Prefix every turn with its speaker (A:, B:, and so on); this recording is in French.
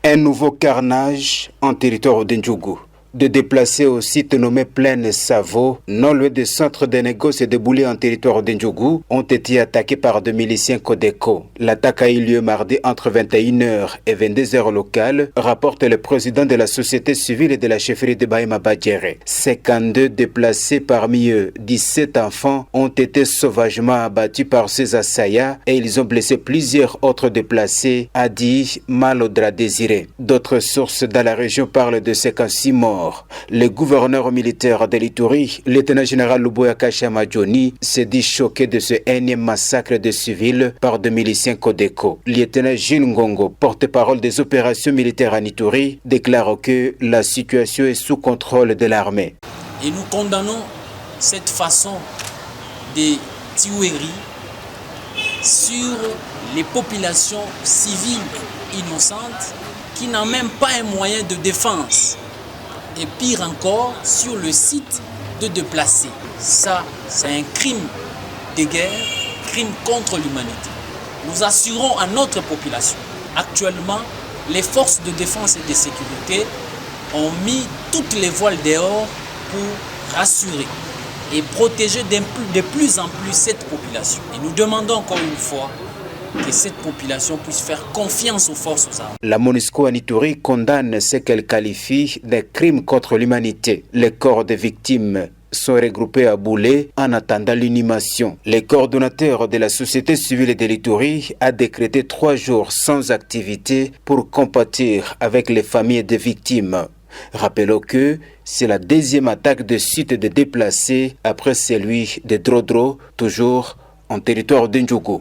A: Un nouveau carnage en territoire d'Ndjougou. De déplacés au site nommé Plaine Savo, non loin du centre de négoce de Boulé en territoire d'Ndjougou, ont été attaqués par deux miliciens Codeco. L'attaque a eu lieu mardi entre 21h et 22h locales, rapporte le président de la société civile et de la chefferie de Bahema Badjere. 52 déplacés, parmi eux 17 enfants, ont été sauvagement abattus par ces assaillants et ils ont blessé plusieurs autres déplacés, a dit Malodra Désiré. D'autres sources dans la région parlent de 56 morts. Le gouverneur militaire de l'Ituri, lieutenant-général Luboya Kachama Johnny, s'est dit choqué de ce énième massacre de civils par des miliciens Codeco. Lieutenant Gilles Ngongo, porte-parole des opérations militaires en Ituri, déclare que la situation est sous contrôle de l'armée.
B: Et nous condamnons cette façon de tuerie sur les populations civiles innocentes qui n'ont même pas un moyen de défense. Et pire encore, sur le site de déplacés. Ça, c'est un crime de guerre, crime contre l'humanité. Nous assurons à notre population. Actuellement, les forces de défense et de sécurité ont mis toutes les voiles dehors pour rassurer et protéger de plus en plus cette population. Et nous demandons encore une fois que cette population puisse faire confiance aux forces armées.
A: La MONUSCO en Ituri condamne ce qu'elle qualifie de crimes contre l'humanité. Les corps des victimes sont regroupés à Boulé en attendant l'inhumation. Le coordonnateur de la société civile de l'Ituri a décrété 3 jours sans activité pour compatir avec les familles des victimes. Rappelons que c'est la deuxième attaque de site de déplacés après celui de Drodro, toujours en territoire d'Ndjougou.